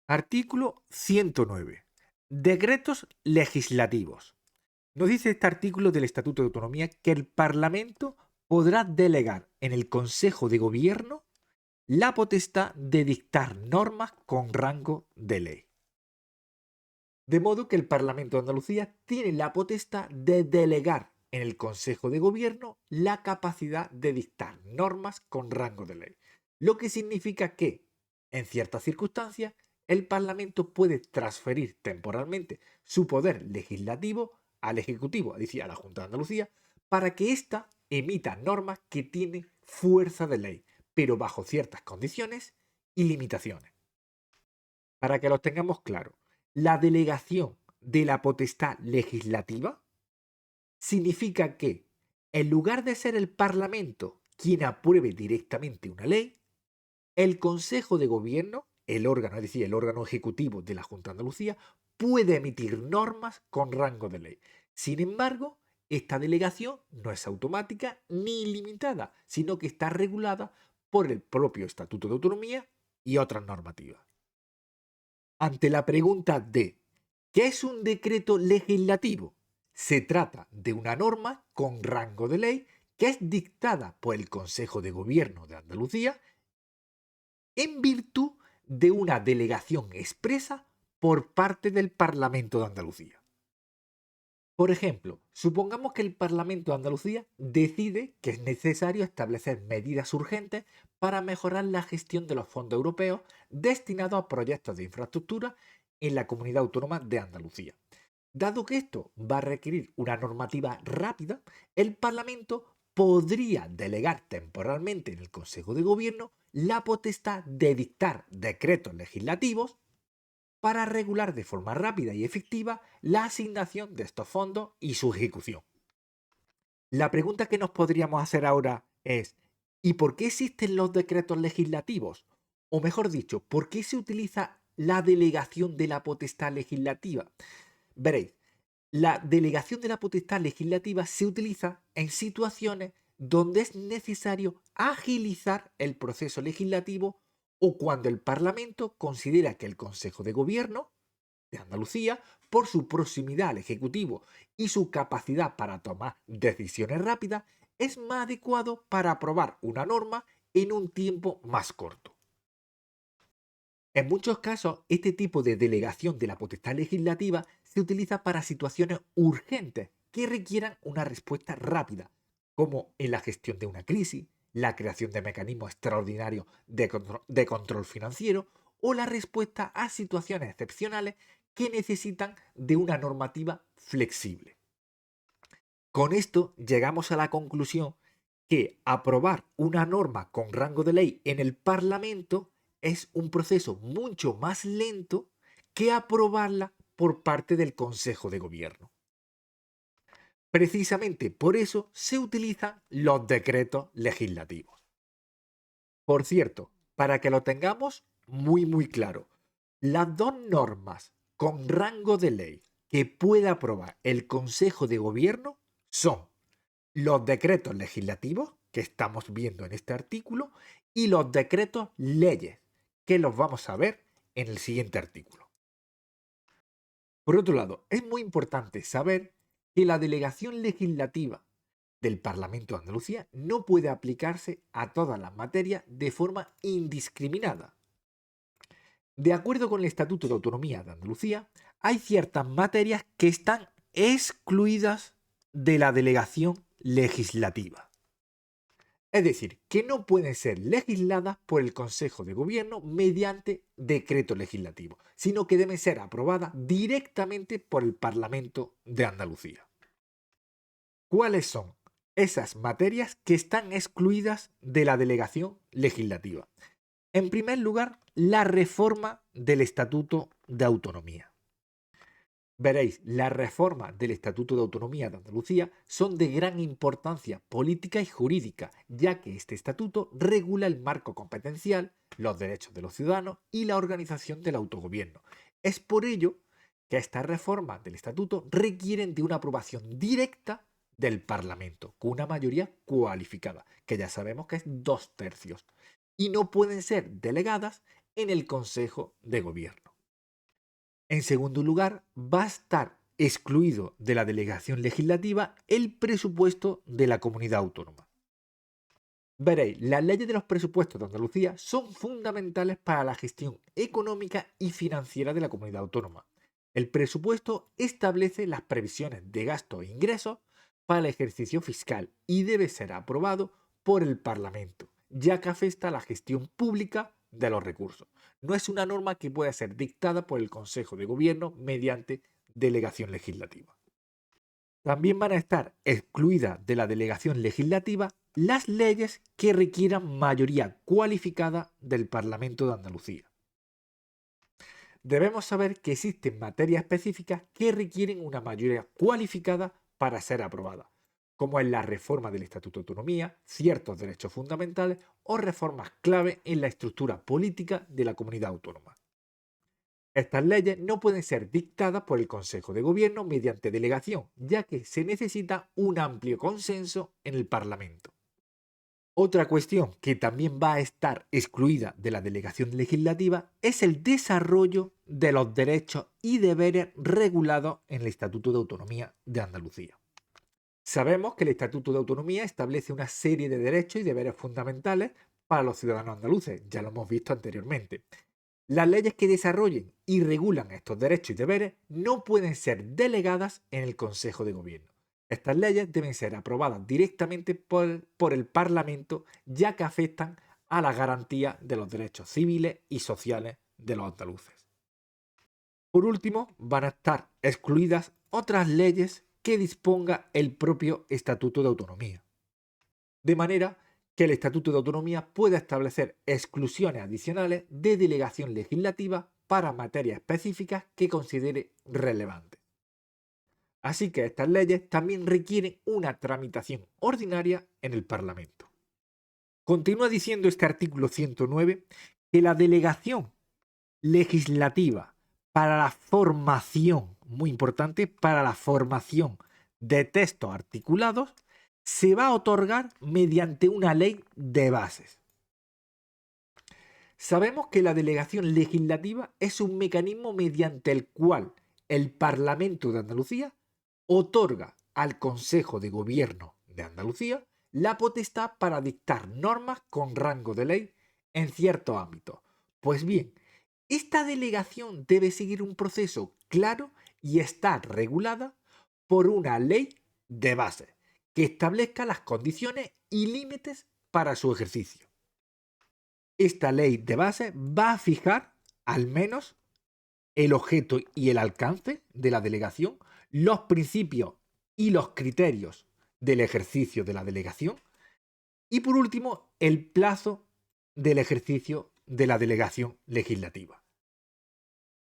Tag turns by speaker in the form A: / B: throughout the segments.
A: Artículo 109. Decretos legislativos. Nos dice este artículo del Estatuto de Autonomía que el Parlamento podrá delegar en el Consejo de Gobierno la potestad de dictar normas con rango de ley. De modo que el Parlamento de Andalucía tiene la potestad de delegar en el Consejo de Gobierno la capacidad de dictar normas con rango de ley. Lo que significa que, en ciertas circunstancias, el Parlamento puede transferir temporalmente su poder legislativo al Ejecutivo, es decir, a la Junta de Andalucía, para que ésta emita normas que tienen fuerza de ley, pero bajo ciertas condiciones y limitaciones. Para que lo tengamos claro, la delegación de la potestad legislativa significa que, en lugar de ser el Parlamento quien apruebe directamente una ley, el Consejo de Gobierno, el órgano, es decir, el órgano ejecutivo de la Junta de Andalucía, puede emitir normas con rango de ley. Sin embargo, esta delegación no es automática ni ilimitada, sino que está regulada por el propio Estatuto de Autonomía y otras normativas. Ante la pregunta de ¿qué es un decreto legislativo? Se trata de una norma con rango de ley que es dictada por el Consejo de Gobierno de Andalucía en virtud de una delegación expresa por parte del Parlamento de Andalucía. Por ejemplo, supongamos que el Parlamento de Andalucía decide que es necesario establecer medidas urgentes para mejorar la gestión de los fondos europeos destinados a proyectos de infraestructura en la comunidad autónoma de Andalucía. Dado que esto va a requerir una normativa rápida, el Parlamento podría delegar temporalmente en el Consejo de Gobierno la potestad de dictar decretos legislativos para regular de forma rápida y efectiva la asignación de estos fondos y su ejecución. La pregunta que nos podríamos hacer ahora es, ¿y por qué existen los decretos legislativos? O mejor dicho, ¿por qué se utiliza la delegación de la potestad legislativa? Veréis, la delegación de la potestad legislativa se utiliza en situaciones donde es necesario agilizar el proceso legislativo o cuando el Parlamento considera que el Consejo de Gobierno de Andalucía, por su proximidad al Ejecutivo y su capacidad para tomar decisiones rápidas, es más adecuado para aprobar una norma en un tiempo más corto. En muchos casos, este tipo de delegación de la potestad legislativa se utiliza para situaciones urgentes que requieran una respuesta rápida, como en la gestión de una crisis, la creación de mecanismos extraordinarios de control financiero o la respuesta a situaciones excepcionales que necesitan de una normativa flexible. Con esto llegamos a la conclusión que aprobar una norma con rango de ley en el Parlamento es un proceso mucho más lento que aprobarla por parte del Consejo de Gobierno. Precisamente por eso se utilizan los decretos legislativos. Por cierto, para que lo tengamos muy claro, las dos normas con rango de ley que puede aprobar el Consejo de Gobierno son los decretos legislativos que estamos viendo en este artículo y los decretos leyes que los vamos a ver en el siguiente artículo. Por otro lado, es muy importante saber que la delegación legislativa del Parlamento de Andalucía no puede aplicarse a todas las materias de forma indiscriminada. De acuerdo con el Estatuto de Autonomía de Andalucía, hay ciertas materias que están excluidas de la delegación legislativa. Es decir, que no pueden ser legisladas por el Consejo de Gobierno mediante decreto legislativo, sino que deben ser aprobadas directamente por el Parlamento de Andalucía. ¿Cuáles son esas materias que están excluidas de la delegación legislativa? En primer lugar, la reforma del Estatuto de Autonomía. Veréis, las reformas del Estatuto de Autonomía de Andalucía son de gran importancia política y jurídica, ya que este estatuto regula el marco competencial, los derechos de los ciudadanos y la organización del autogobierno. Es por ello que estas reformas del estatuto requieren de una aprobación directa del Parlamento, con una mayoría cualificada, que ya sabemos que es 2/3, y no pueden ser delegadas en el Consejo de Gobierno. En segundo lugar, va a estar excluido de la delegación legislativa el presupuesto de la comunidad autónoma. Veréis, las leyes de los presupuestos de Andalucía son fundamentales para la gestión económica y financiera de la comunidad autónoma. El presupuesto establece las previsiones de gastos e ingresos para el ejercicio fiscal y debe ser aprobado por el Parlamento, ya que afecta a la gestión pública de los recursos. No es una norma que pueda ser dictada por el Consejo de Gobierno mediante delegación legislativa. También van a estar excluidas de la delegación legislativa las leyes que requieran mayoría cualificada del Parlamento de Andalucía. Debemos saber que existen materias específicas que requieren una mayoría cualificada para ser aprobadas, como es la reforma del Estatuto de Autonomía, ciertos derechos fundamentales o reformas clave en la estructura política de la comunidad autónoma. Estas leyes no pueden ser dictadas por el Consejo de Gobierno mediante delegación, ya que se necesita un amplio consenso en el Parlamento. Otra cuestión que también va a estar excluida de la delegación legislativa es el desarrollo de los derechos y deberes regulados en el Estatuto de Autonomía de Andalucía. Sabemos que el Estatuto de Autonomía establece una serie de derechos y deberes fundamentales para los ciudadanos andaluces, ya lo hemos visto anteriormente. Las leyes que desarrollen y regulan estos derechos y deberes no pueden ser delegadas en el Consejo de Gobierno. Estas leyes deben ser aprobadas directamente por el Parlamento, ya que afectan a la garantía de los derechos civiles y sociales de los andaluces. Por último, van a estar excluidas otras leyes que disponga el propio Estatuto de Autonomía. De manera que el Estatuto de Autonomía pueda establecer exclusiones adicionales de delegación legislativa para materias específicas que considere relevantes. Así que estas leyes también requieren una tramitación ordinaria en el Parlamento. Continúa diciendo este artículo 109 que la delegación legislativa para la formación, muy importante, para la formación de textos articulados, se va a otorgar mediante una ley de bases. Sabemos que la delegación legislativa es un mecanismo mediante el cual el Parlamento de Andalucía otorga al Consejo de Gobierno de Andalucía la potestad para dictar normas con rango de ley en ciertos ámbitos. Pues bien, esta delegación debe seguir un proceso claro y estar regulada por una ley de base que establezca las condiciones y límites para su ejercicio. Esta ley de base va a fijar al menos el objeto y el alcance de la delegación, los principios y los criterios del ejercicio de la delegación y por último el plazo del ejercicio de la delegación legislativa.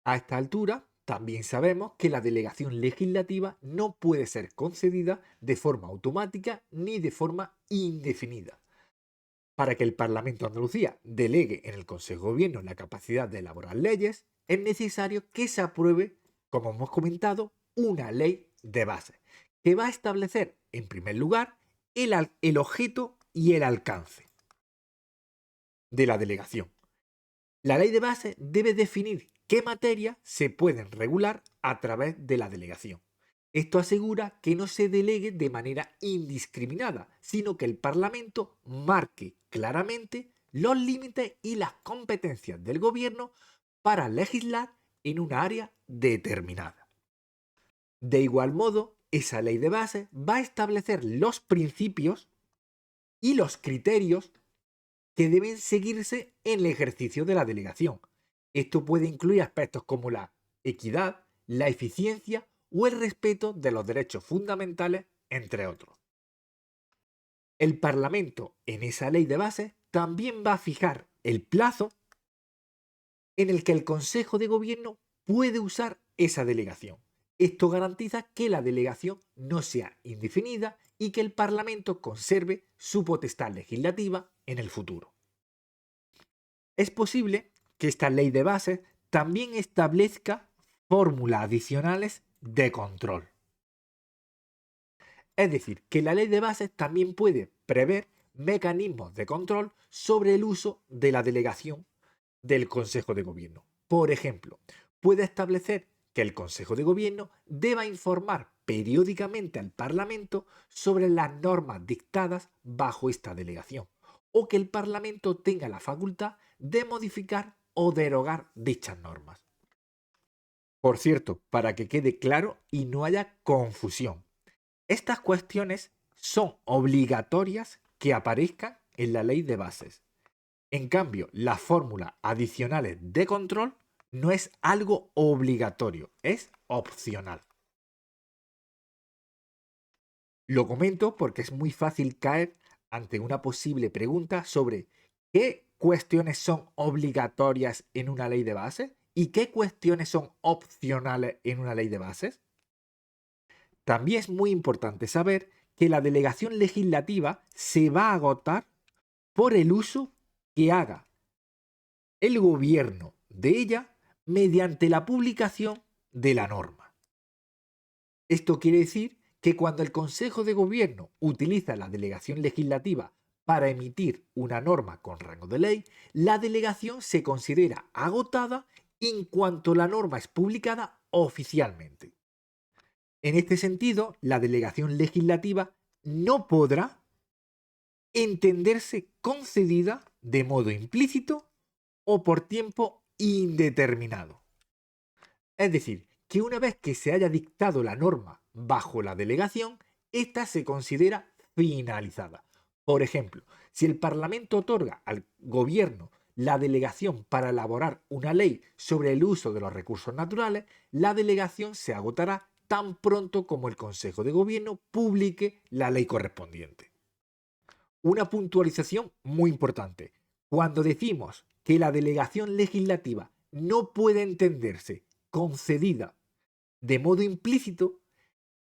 A: A esta altura también sabemos que la delegación legislativa no puede ser concedida de forma automática ni de forma indefinida. Para que el Parlamento de Andalucía delegue en el Consejo de Gobierno la capacidad de elaborar leyes, es necesario que se apruebe, como hemos comentado, una ley de base, que va a establecer, en primer lugar, el objeto y el alcance de la delegación. La ley de base debe definir qué materias se pueden regular a través de la delegación. Esto asegura que no se delegue de manera indiscriminada, sino que el Parlamento marque claramente los límites y las competencias del Gobierno para legislar en un área determinada. De igual modo, esa ley de base va a establecer los principios y los criterios que deben seguirse en el ejercicio de la delegación. Esto puede incluir aspectos como la equidad, la eficiencia o el respeto de los derechos fundamentales, entre otros. El Parlamento, en esa ley de base, también va a fijar el plazo en el que el Consejo de Gobierno puede usar esa delegación. Esto garantiza que la delegación no sea indefinida y que el Parlamento conserve su potestad legislativa en el futuro. Es posible que esta ley de base también establezca fórmulas adicionales de control. Es decir, que la ley de bases también puede prever mecanismos de control sobre el uso de la delegación del Consejo de Gobierno. Por ejemplo, puede establecer que el Consejo de Gobierno deba informar periódicamente al Parlamento sobre las normas dictadas bajo esta delegación, o que el Parlamento tenga la facultad de modificar o derogar dichas normas. Por cierto, para que quede claro y no haya confusión, estas cuestiones son obligatorias que aparezcan en la ley de bases. En cambio, las fórmulas adicionales de control no es algo obligatorio, es opcional. Lo comento porque es muy fácil caer ante una posible pregunta sobre qué cuestiones son obligatorias en una ley de bases y qué cuestiones son opcionales en una ley de bases. También es muy importante saber que la delegación legislativa se va a agotar por el uso que haga el gobierno de ella mediante la publicación de la norma. Esto quiere decir que cuando el Consejo de Gobierno utiliza la delegación legislativa para emitir una norma con rango de ley, la delegación se considera agotada en cuanto la norma es publicada oficialmente. En este sentido, la delegación legislativa no podrá entenderse concedida de modo implícito o por tiempo indeterminado. Es decir, que una vez que se haya dictado la norma bajo la delegación, ésta se considera finalizada. Por ejemplo, si el Parlamento otorga al Gobierno la delegación para elaborar una ley sobre el uso de los recursos naturales, la delegación se agotará tan pronto como el Consejo de Gobierno publique la ley correspondiente. Una puntualización muy importante. Cuando decimos que la delegación legislativa no puede entenderse concedida de modo implícito,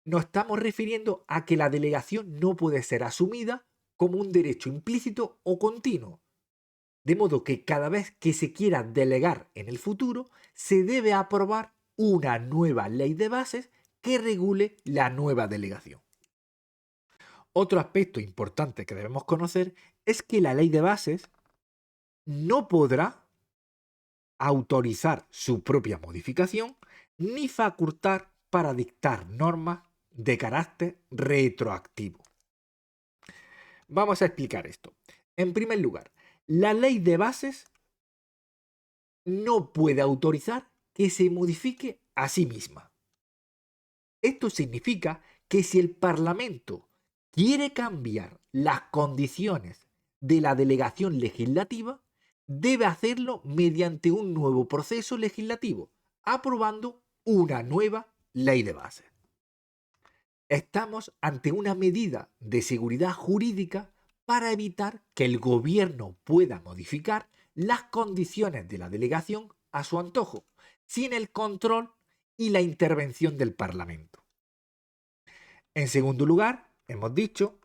A: nos estamos refiriendo a que la delegación no puede ser asumida como un derecho implícito o continuo. De modo que cada vez que se quiera delegar en el futuro, se debe aprobar una nueva ley de bases que regule la nueva delegación. Otro aspecto importante que debemos conocer es que la ley de bases no podrá autorizar su propia modificación ni facultar para dictar normas de carácter retroactivo. Vamos a explicar esto. En primer lugar, la ley de bases no puede autorizar que se modifique a sí misma. Esto significa que si el Parlamento quiere cambiar las condiciones de la delegación legislativa, debe hacerlo mediante un nuevo proceso legislativo, aprobando una nueva ley de bases. Estamos ante una medida de seguridad jurídica para evitar que el gobierno pueda modificar las condiciones de la delegación a su antojo, sin el control y la intervención del Parlamento. En segundo lugar, hemos dicho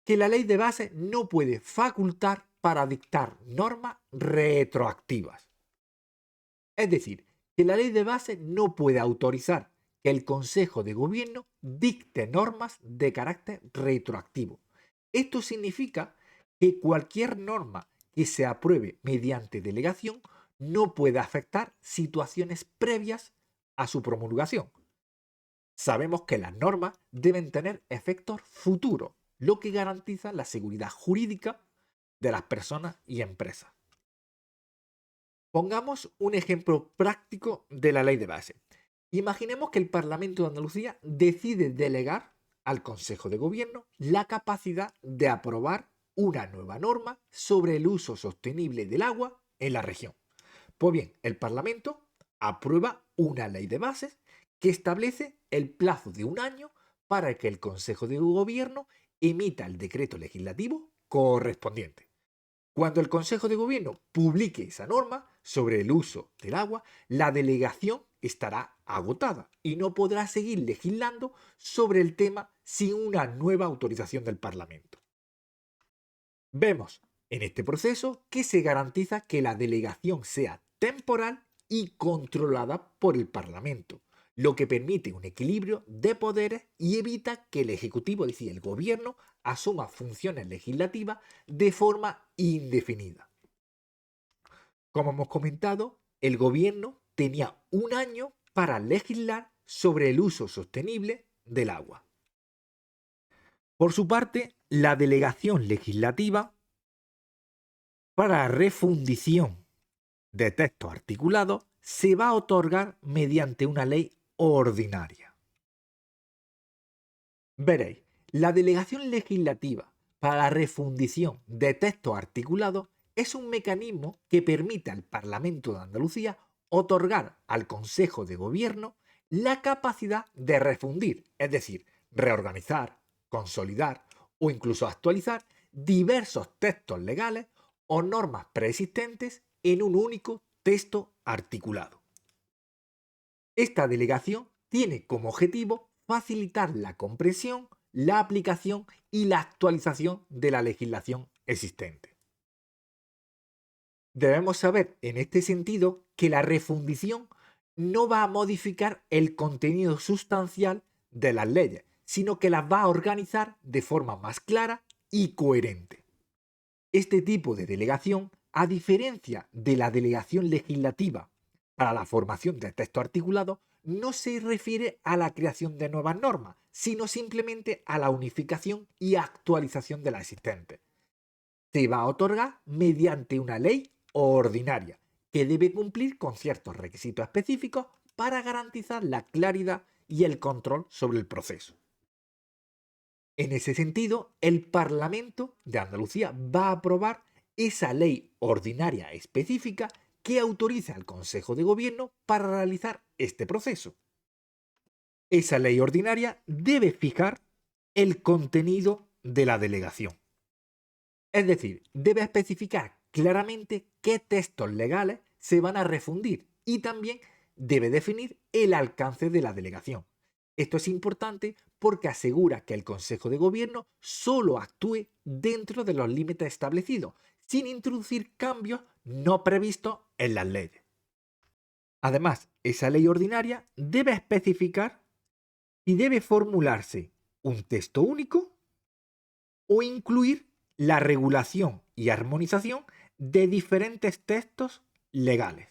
A: que la ley de base no puede facultar para dictar normas retroactivas. Es decir, que la ley de base no puede autorizar que el Consejo de Gobierno dicte normas de carácter retroactivo. Esto significa que cualquier norma que se apruebe mediante delegación no puede afectar situaciones previas a su promulgación. Sabemos que las normas deben tener efectos futuros, lo que garantiza la seguridad jurídica de las personas y empresas. Pongamos un ejemplo práctico de la ley de base. Imaginemos que el Parlamento de Andalucía decide delegar al Consejo de Gobierno la capacidad de aprobar una nueva norma sobre el uso sostenible del agua en la región. Pues bien, el Parlamento aprueba una ley de bases que establece el plazo de un año para que el Consejo de Gobierno emita el decreto legislativo correspondiente. Cuando el Consejo de Gobierno publique esa norma sobre el uso del agua, la delegación estará agotada y no podrá seguir legislando sobre el tema sin una nueva autorización del Parlamento. Vemos en este proceso que se garantiza que la delegación sea temporal y controlada por el Parlamento, lo que permite un equilibrio de poderes y evita que el Ejecutivo, es decir, el Gobierno, asuma funciones legislativas de forma indefinida. Como hemos comentado, el Gobierno tenía un año para legislar sobre el uso sostenible del agua. Por su parte, la delegación legislativa para refundición de textos articulados se va a otorgar mediante una ley ordinaria. Veréis, la delegación legislativa para la refundición de textos articulados es un mecanismo que permite al Parlamento de Andalucía otorgar al Consejo de Gobierno la capacidad de refundir, es decir, reorganizar, consolidar o incluso actualizar diversos textos legales o normas preexistentes en un único texto articulado. Esta delegación tiene como objetivo facilitar la comprensión, la aplicación y la actualización de la legislación existente. Debemos saber en este sentido que la refundición no va a modificar el contenido sustancial de las leyes, sino que las va a organizar de forma más clara y coherente. Este tipo de delegación, a diferencia de la delegación legislativa para la formación de texto articulado, no se refiere a la creación de nuevas normas, sino simplemente a la unificación y actualización de las existentes. Se va a otorgar mediante una ley ordinaria que debe cumplir con ciertos requisitos específicos para garantizar la claridad y el control sobre el proceso. En ese sentido, el Parlamento de Andalucía va a aprobar esa ley ordinaria específica que autoriza al Consejo de Gobierno para realizar este proceso. Esa ley ordinaria debe fijar el contenido de la delegación. Es decir, debe especificar claramente qué textos legales se van a refundir y también debe definir el alcance de la delegación. Esto es importante porque asegura que el Consejo de Gobierno solo actúe dentro de los límites establecidos, sin introducir cambios no previstos en las leyes. Además, esa ley ordinaria debe especificar si debe formularse un texto único o incluir la regulación y armonización de diferentes textos legales.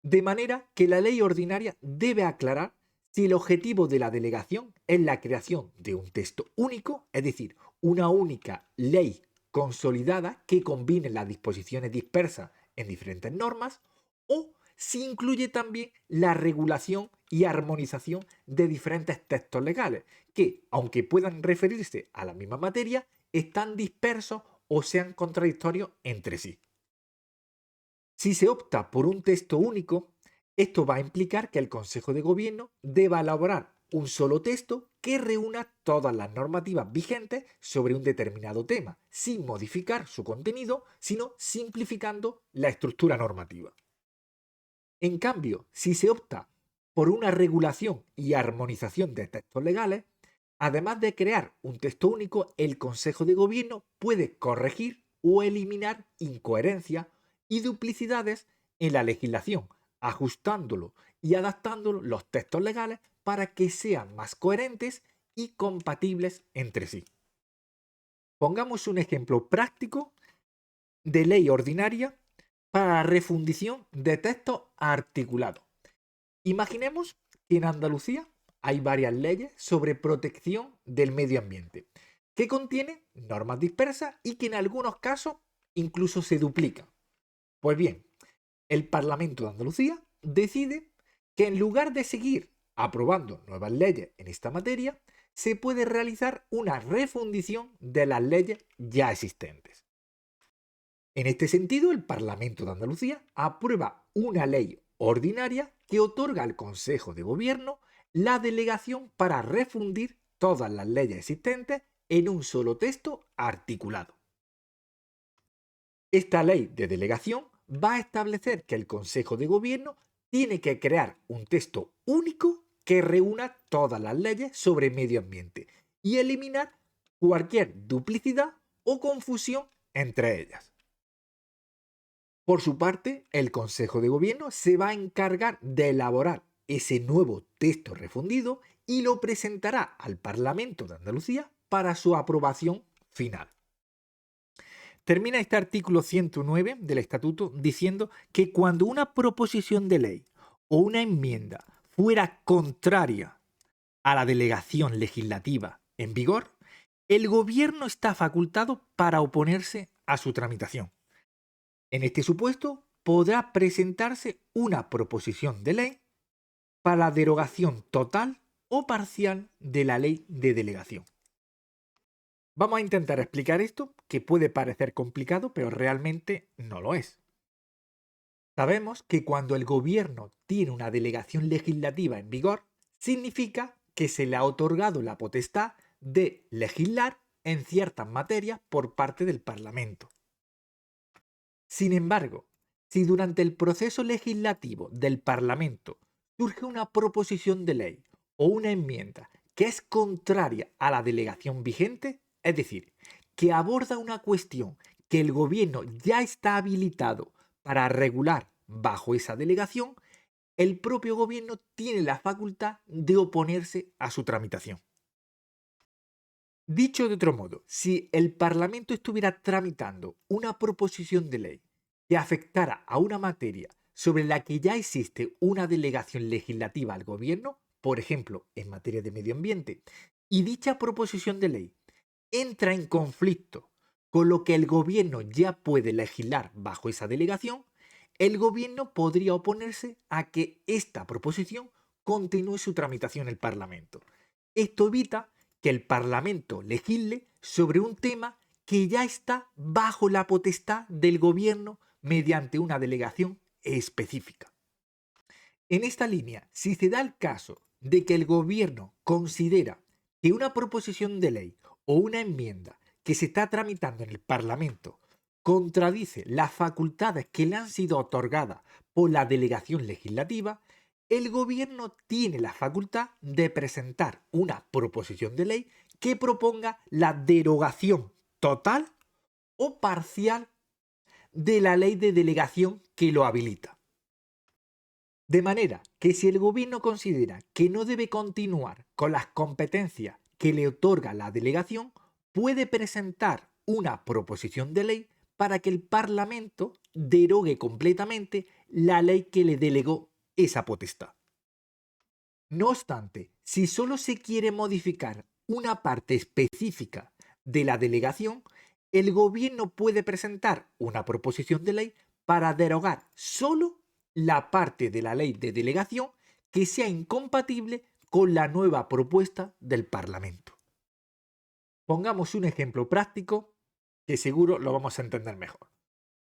A: De manera que la ley ordinaria debe aclarar si el objetivo de la delegación es la creación de un texto único, es decir, una única ley consolidada que combine las disposiciones dispersas en diferentes normas, o si incluye también la regulación y armonización de diferentes textos legales, que, aunque puedan referirse a la misma materia, están dispersos o sean contradictorios entre sí. Si se opta por un texto único, esto va a implicar que el Consejo de Gobierno deba elaborar un solo texto que reúna todas las normativas vigentes sobre un determinado tema, sin modificar su contenido, sino simplificando la estructura normativa. En cambio, si se opta por una regulación y armonización de textos legales, además de crear un texto único, el Consejo de Gobierno puede corregir o eliminar incoherencias y duplicidades en la legislación, ajustándolo y adaptándolo los textos legales para que sean más coherentes y compatibles entre sí. Pongamos un ejemplo práctico de ley ordinaria para la refundición de textos articulados. Imaginemos que en Andalucía hay varias leyes sobre protección del medio ambiente, que contienen normas dispersas y que en algunos casos incluso se duplican. Pues bien, el Parlamento de Andalucía decide que en lugar de seguir aprobando nuevas leyes en esta materia, se puede realizar una refundición de las leyes ya existentes. En este sentido, el Parlamento de Andalucía aprueba una ley ordinaria que otorga al Consejo de Gobierno la delegación para refundir todas las leyes existentes en un solo texto articulado. Esta ley de delegación va a establecer que el Consejo de Gobierno tiene que crear un texto único que reúna todas las leyes sobre medio ambiente y eliminar cualquier duplicidad o confusión entre ellas. Por su parte, el Consejo de Gobierno se va a encargar de elaborar ese nuevo texto refundido y lo presentará al Parlamento de Andalucía para su aprobación final. Termina este artículo 109 del Estatuto diciendo que cuando una proposición de ley o una enmienda fuera contraria a la delegación legislativa en vigor, el gobierno está facultado para oponerse a su tramitación. En este supuesto, podrá presentarse una proposición de ley para la derogación total o parcial de la ley de delegación. Vamos a intentar explicar esto, que puede parecer complicado, pero realmente no lo es. Sabemos que cuando el gobierno tiene una delegación legislativa en vigor, significa que se le ha otorgado la potestad de legislar en ciertas materias por parte del Parlamento. Sin embargo, si durante el proceso legislativo del Parlamento surge una proposición de ley o una enmienda que es contraria a la delegación vigente, es decir, que aborda una cuestión que el gobierno ya está habilitado para regular bajo esa delegación, el propio gobierno tiene la facultad de oponerse a su tramitación. Dicho de otro modo, si el Parlamento estuviera tramitando una proposición de ley que afectara a una materia sobre la que ya existe una delegación legislativa al gobierno, por ejemplo, en materia de medio ambiente, y dicha proposición de ley entra en conflicto con lo que el gobierno ya puede legislar bajo esa delegación, el gobierno podría oponerse a que esta proposición continúe su tramitación en el Parlamento. Esto evita que el Parlamento legisle sobre un tema que ya está bajo la potestad del gobierno mediante una delegación específica. En esta línea, si se da el caso de que el gobierno considera que una proposición de ley o una enmienda que se está tramitando en el Parlamento contradice las facultades que le han sido otorgadas por la delegación legislativa, el gobierno tiene la facultad de presentar una proposición de ley que proponga la derogación total o parcial de la ley de delegación que lo habilita. De manera que si el gobierno considera que no debe continuar con las competencias que le otorga la delegación, puede presentar una proposición de ley para que el Parlamento derogue completamente la ley que le delegó esa potestad. No obstante, si solo se quiere modificar una parte específica de la delegación, el gobierno puede presentar una proposición de ley para derogar solo la parte de la ley de delegación que sea incompatible con la nueva propuesta del Parlamento. Pongamos un ejemplo práctico que seguro lo vamos a entender mejor.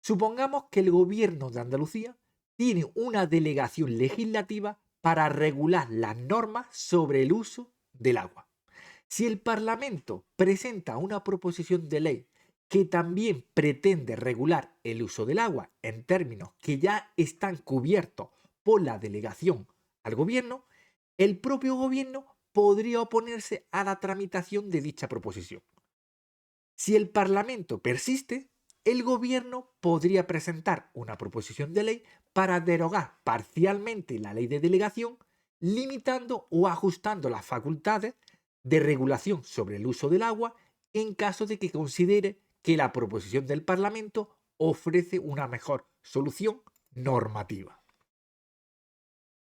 A: Supongamos que el gobierno de Andalucía tiene una delegación legislativa para regular las normas sobre el uso del agua. Si el Parlamento presenta una proposición de ley que también pretende regular el uso del agua en términos que ya están cubiertos por la delegación al gobierno, el propio gobierno podría oponerse a la tramitación de dicha proposición. Si el Parlamento persiste, el gobierno podría presentar una proposición de ley para derogar parcialmente la ley de delegación, limitando o ajustando las facultades de regulación sobre el uso del agua en caso de que considere que la proposición del Parlamento ofrece una mejor solución normativa.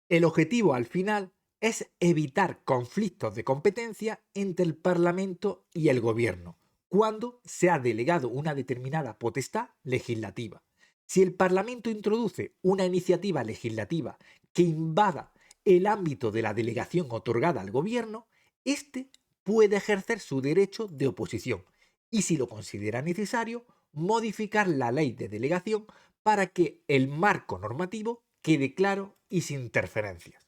A: El objetivo al final es evitar conflictos de competencia entre el Parlamento y el gobierno cuando se ha delegado una determinada potestad legislativa. Si el Parlamento introduce una iniciativa legislativa que invada el ámbito de la delegación otorgada al gobierno, éste puede ejercer su derecho de oposición y, si lo considera necesario, modificar la ley de delegación para que el marco normativo quede claro y sin interferencias.